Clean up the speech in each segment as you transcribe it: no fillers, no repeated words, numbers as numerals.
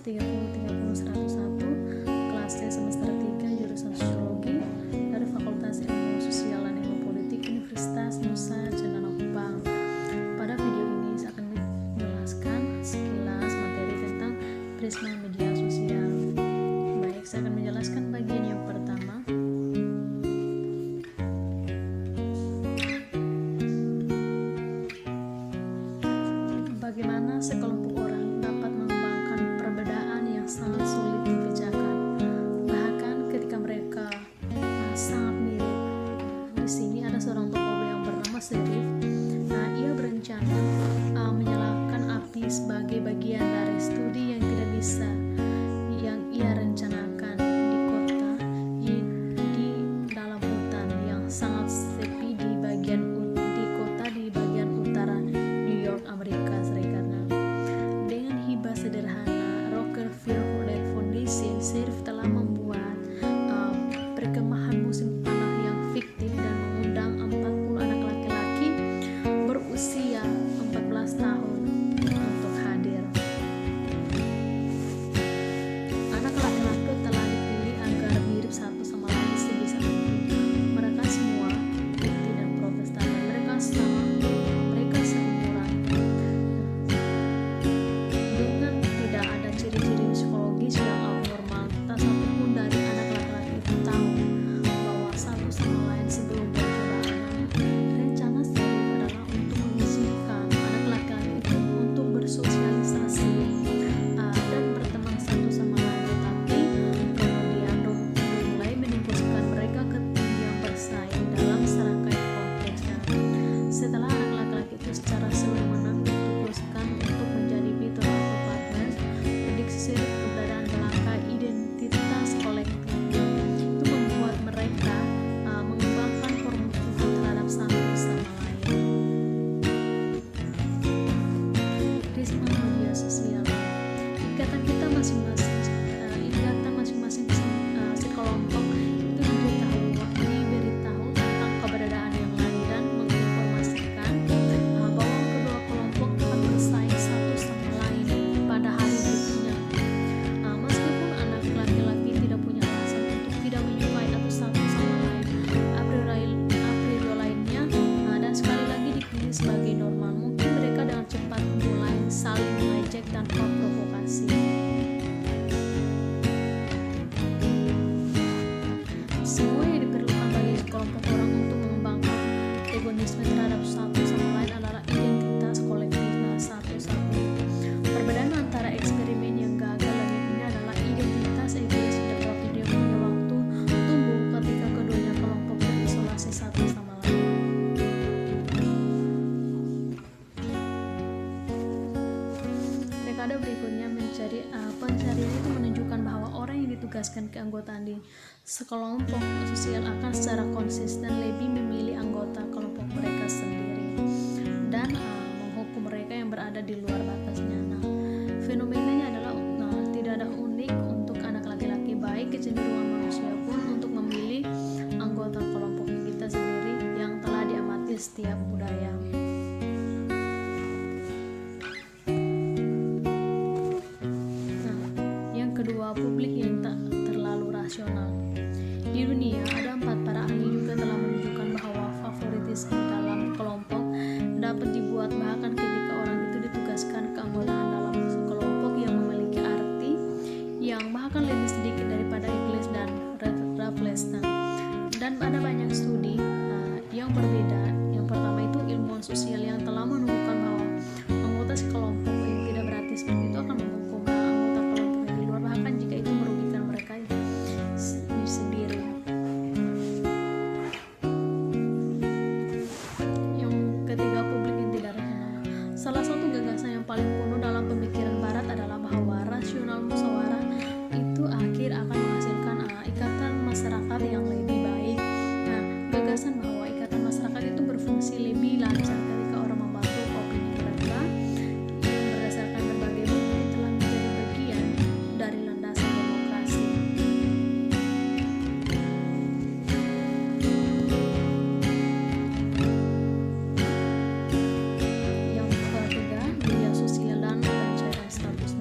101 kelas C semester 3 jurusan Sosiologi dari Fakultas Ilmu Sosial dan Ilmu Politik Universitas Nusa Cendana Kupang. Pada video ini saya akan menjelaskan sekilas materi tentang prisma media sosial. Baik, saya akan menjelaskan bagian yang pertama. Bagaimana sekelompok orang dapat mengembangkan perbedaan yang sangat sulit dipecahkan, bahkan ketika mereka sangat mirip. Di sini ada seorang tokoh yang bernama Serif. Ia berencana menyalakan api sebagai bagian dari studi yang tidak bisa yang ia rencanakan di kota di dalam hutan yang sangat sepi di bagian utara New York, Amerika Serikat. Dengan hibah sederhana Rockefeller Foundation, Serif telah membuat perkemahan musim panah yang fiktif dan mengundang 40 anak laki-laki berusia 14 tahun untuk hadir. Anak laki-laki telah dipilih agar mirip satu sama lain sebisa mungkin. Mereka semua putih dan Protestan, dan mereka seumuran. Dengan tidak ada ciri-ciri psikologis yang abnormal, tak satu pun dari anak laki-laki itu tahu bahwa satu sama lain sebelum percobaan. Rencana Serif adalah untuk mengizinkan anak laki-laki itu untuk bersosialisasi dan berteman satu sama lain, tetapi kemudian mulai menimbulkan mereka ke tim yang bersaing dalam serangkaian konteksnya. Setelah anak laki-laki itu secara sewenang-wenang ditugaskan untuk menjadi beater atau partners, prediksi Serif keberadaan belaka identitas kolektif itu membuat mereka mengembangkan pemukiman terhadap satu sama lain. Prisma media sosial. Ikatan kita masing-masing sekelompok itu diberitahu tentang keberadaan yang lain dan menginformasikan bahwa kedua kelompok akan bersaing satu sama lain pada hari berikutnya. Meskipun anak laki-laki tidak punya alasan untuk tidak menyukai atau satu sama lain a priori lainnya, dan sekali lagi dipilih sebagai normal, mungkin mereka dengan cepat mulai saling mengejek tanpa provokasi. Semua yang diperlukan bagi sekelompok orang untuk mengembangkan egoisme terhadap satu sama lain adalah identitas kolektif satu-satu. Perbedaan antara eksperimen yang gagal dan yang ini adalah identitas egois pada waktu dia punya waktu tumbuh ketika keduanya kelompok terisolasi satu sama lain. Dekade berikutnya pencarian itu menunjukkan bahwa orang yang ditugaskan keanggotaan di sekelompok sosial akan secara konsisten lebih memilih anggota kelompok mereka sendiri dan menghukum mereka yang berada di luar batasnya. Fenomenanya adalah tidak ada unik untuk anak laki-laki, baik kecenderungan manusia pun untuk memilih anggota kelompok kita sendiri yang telah diamati setiap budaya. Kedua, publik yang tak terlalu rasional. Di dunia, ada 4 para ahli juga telah menunjukkan bahwa favoritisme dalam kelompok dapat dibuat bahkan ketika orang itu ditugaskan keanggotaan dalam kelompok yang memiliki arti yang bahkan lebih sedikit daripada Inglis dan Raffleston. Dan ada banyak studi yang berbeda. Yang pertama itu ilmuwan sosial yang telah menemukan bahwa anggota sekelompok yang tidak berarti seperti itu akan menghukum anggota kelompok yang di luar, bahkan jika itu merugikan mereka sendiri. Yang ketiga, publik yang tidak rasional. Salah satu gagasan yang paling kuno dalam pemikiran barat adalah bahwa rasional musyawarah itu akhir akan menghasilkan ikatan masyarakat yang lebih baik. Gagasan bahwa ikatan masyarakat itu berfungsi lebih lancar ketika orang membantu opini mereka yang berdasarkan berbagai bukti telah menjadi bagian dari landasan demokrasi. Yang ketiga, media sosial dan pencairan status.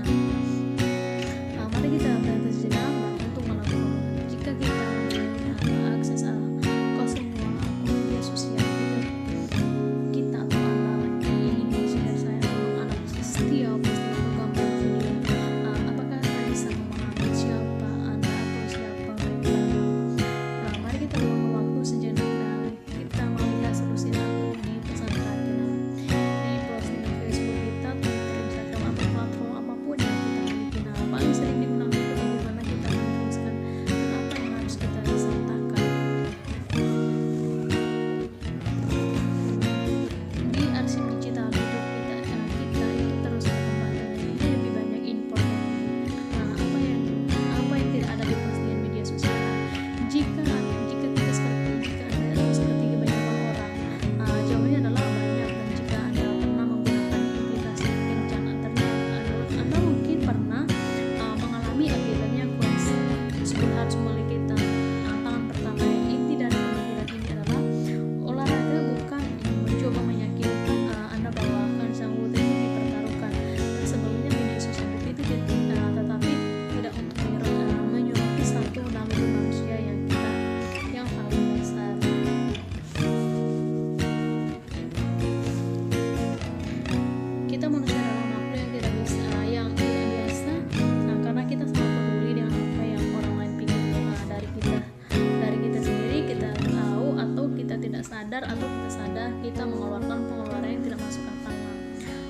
sadar atau tidak sadar kita mengeluarkan pengeluaran yang tidak masuk akal,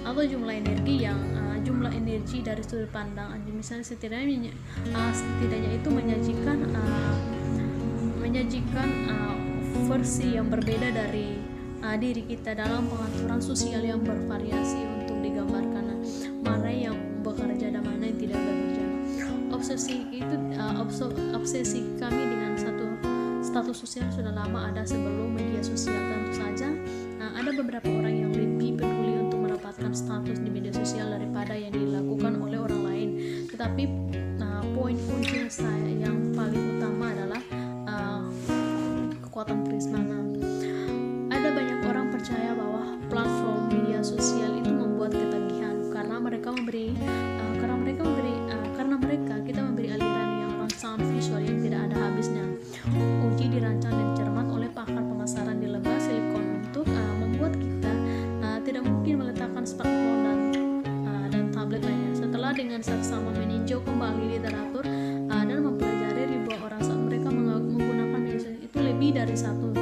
atau jumlah energi dari sudut pandang misalnya setidaknya itu menyajikan versi yang berbeda dari diri kita dalam pengaturan sosial yang bervariasi untuk digambarkan mana yang bekerja dan mana yang tidak bekerja. Obsesi kami dengan satu status sosial sudah lama ada sebelum media sosial. Tentu saja ada beberapa orang yang lebih peduli untuk mendapatkan status di media sosial daripada yang dilakukan oleh orang lain. Tetapi poin kunci saya yang paling utama adalah kekuatan karisma. Ada banyak orang percaya bahwa platform media sosial itu membuat ketagihan karena kita memberi aliran yang rangsang visual yang tidak ada habisnya. Uji dirancang dan cermat oleh pakar pemasaran di lembah Silikon untuk membuat kita tidak mungkin meletakkan smartphone dan tablet lainnya. Setelah dengan seksama meninjau kembali literatur dan mempelajari ribuan orang saat mereka menggunakan media sosial itu lebih dari satu.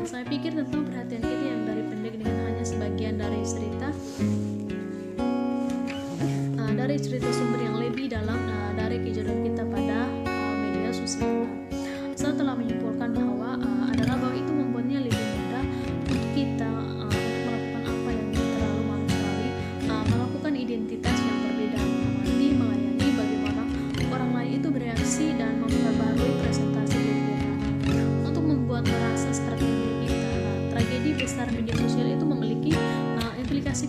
Saya pikir tentang perhatian kita yang dari pendek dengan hanya sebagian dari cerita sumber yang lebih dalam dari kejujuran kita pada media sosial. Saya telah menyimpulkan bahwa itu membuatnya lebih mudah untuk kita untuk melakukan apa yang terlalu manusiawi, melakukan identitas yang berbeda, mengamati, melayani bagaimana orang lain itu bereaksi dan memperbarui presentasi diri kita untuk membuat merasa seperti diri kita. Tragedi besar media sosial itu memiliki implikasi